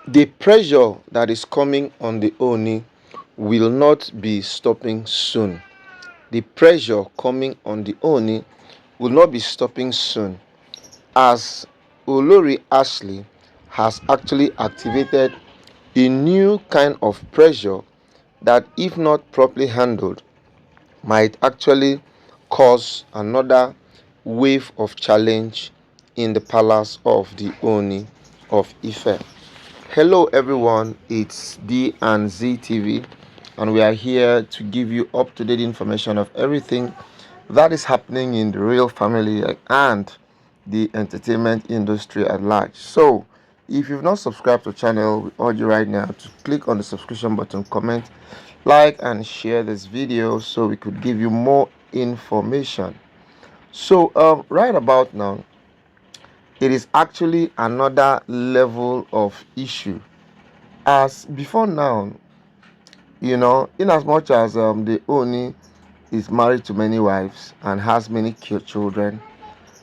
The pressure that is coming on the Oni will not be stopping soon. The pressure coming on the Oni will not be stopping soon, as Olori Ashley has actually activated a new kind of pressure that, if not properly handled, might actually cause another wave of challenge in the palace of the Oni of Ife. Hello everyone, it's D and Z TV, and we are here to give you up-to-date information of everything that is happening in the royal family and the entertainment industry at large. So, if you've not subscribed to the channel, we urge you right now to click on the subscription button, comment, like, and share this video so we could give you more information. So, right about now, it is actually another level of issue. As before now, in as much as the Oni is married to many wives and has many children,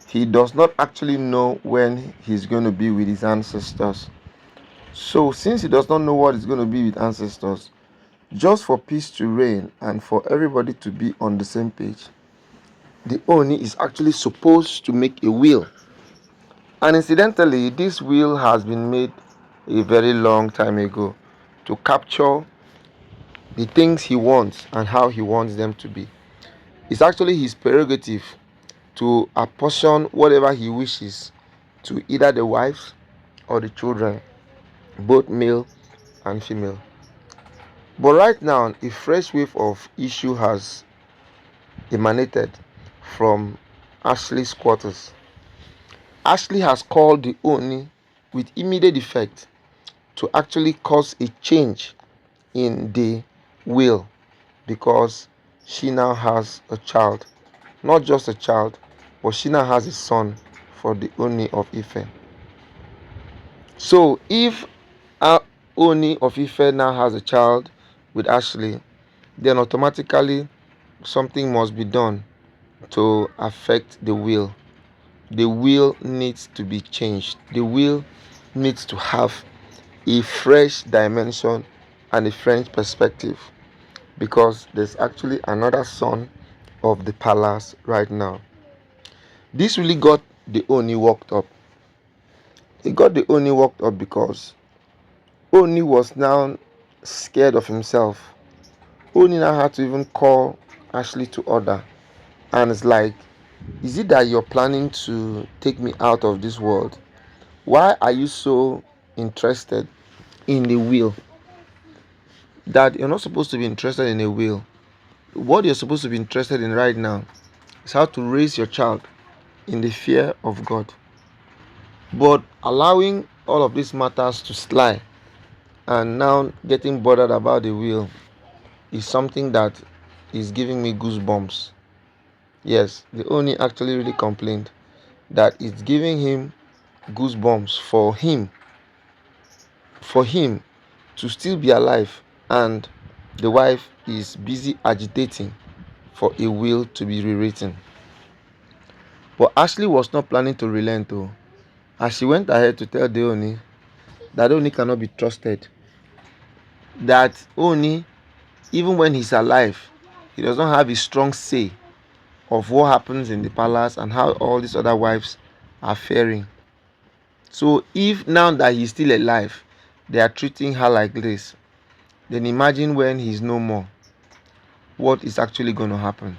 he does not actually know when he's going to be with his ancestors. So since he does not know what is going to be with ancestors, just for peace to reign and for everybody to be on the same page, the Oni is actually supposed to make a will. And incidentally, this will has been made a very long time ago to capture the things he wants and how he wants them to be. It's actually his prerogative to apportion whatever he wishes to either the wives or the children, both male and female. But right now, a fresh wave of issue has emanated from Ashley's quarters. Ashley has called the Oni with immediate effect to actually cause a change in the will, because she now has a child. Not just a child, but she now has a son for the Oni of Ife. So if Oni of Ife now has a child with Ashley, then automatically something must be done to affect the will. The will needs to be changed. The will needs to have a fresh dimension and a fresh perspective, because there's actually another son of the palace right now. This really got the Oni worked up. It got the Oni worked up because Oni was now scared of himself. Oni now had to even call Ashley to order. And it's like, is it that you're planning to take me out of this world? Why are you so interested in the will? That you're not supposed to be interested in a will. What you're supposed to be interested in right now is how to raise your child in the fear of God. But allowing all of these matters to slide and now getting bothered about the will is something that is giving me goosebumps. Yes, the Oni actually really complained that it's giving him goosebumps for him to still be alive, and the wife is busy agitating for a will to be rewritten. But Ashley was not planning to relent though, as she went ahead to tell the Oni that Oni cannot be trusted. That Oni, even when he's alive, he does not have a strong say of what happens in the palace and how all these other wives are faring. So if now that he's still alive, they are treating her like this, then imagine when he's no more, what is actually going to happen.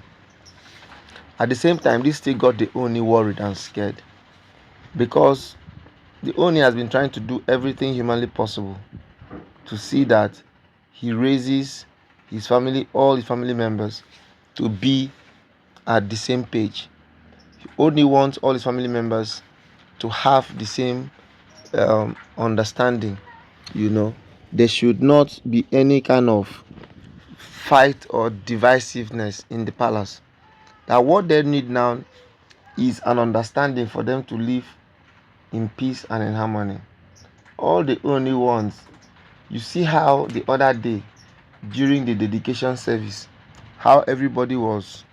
At the same time, this still got the Oni worried and scared, because the Oni has been trying to do everything humanly possible to see that he raises his family, all his family members, to be at the same page. He only wants all his family members to have the same understanding. There should not be any kind of fight or divisiveness in the palace. That what they need now is an understanding for them to live in peace and in harmony. All the only ones, you see how the other day during the dedication service, how everybody was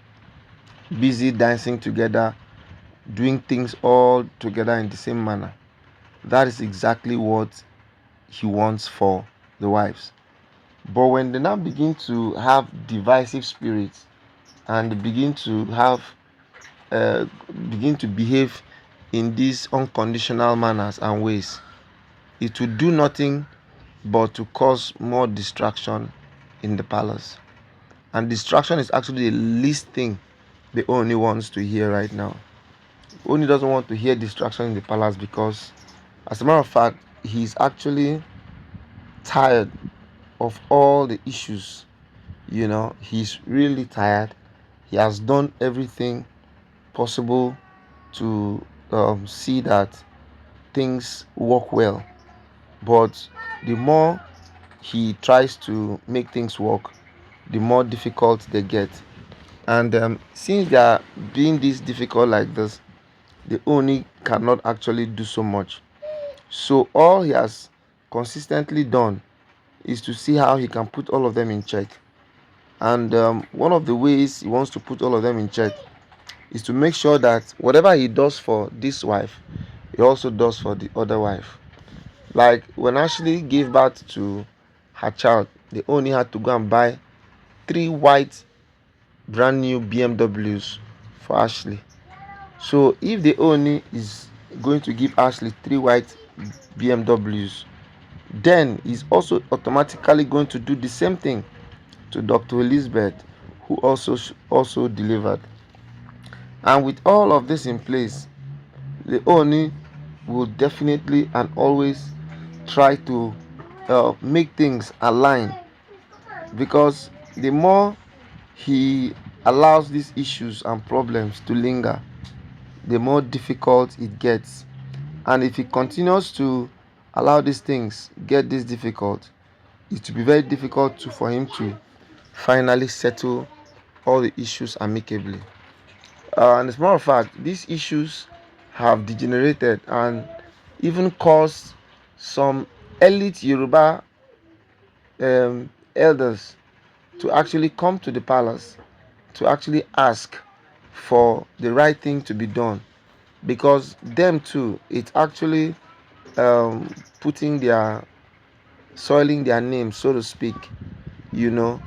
busy dancing together, doing things all together in the same manner. That is exactly what he wants for the wives. But when they now begin to have divisive spirits and they begin to behave in these unconditional manners and ways, it will do nothing but to cause more distraction in the palace. And distraction is actually the least thing the Oni wants to hear right now. Oni doesn't want to hear distraction in the palace because, as a matter of fact, he's actually tired of all the issues. He's really tired. He has done everything possible to see that things work well. But the more he tries to make things work, the more difficult they get. And since they are being this difficult like this, the Oni cannot actually do so much. So all he has consistently done is to see how he can put all of them in check. And one of the ways he wants to put all of them in check is to make sure that whatever he does for this wife, he also does for the other wife. Like when Ashley gave birth to her child, they only had to go and buy 3 white brand new BMWs for Ashley. So if the Oni is going to give Ashley 3 white BMWs, then he's also automatically going to do the same thing to Dr. Elizabeth, who also delivered. And with all of this in place, the Oni will definitely and always try to make things align, because the more he allows these issues and problems to linger, the more difficult it gets. And if he continues to allow these things get this difficult, it will be very difficult for him to finally settle all the issues amicably. And as a matter of fact, these issues have degenerated and even caused some elite Yoruba elders to actually come to the palace to actually ask for the right thing to be done, because them too, it's actually putting their soiling their name, so to speak, you know.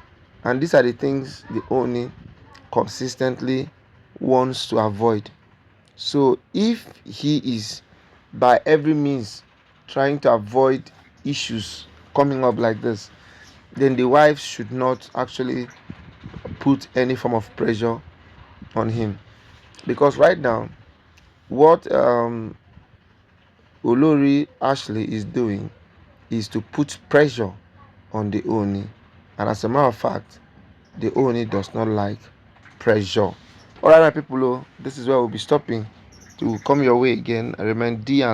And these are the things the Oni consistently wants to avoid. So if he is by every means trying to avoid issues coming up like this, then the wife should not actually put any form of pressure on him. Because right now, what Olori Ashley is doing is to put pressure on the Oni. And as a matter of fact, the Oni does not like pressure. Alright, my people, this is where we'll be stopping. To come your way again, I remain D and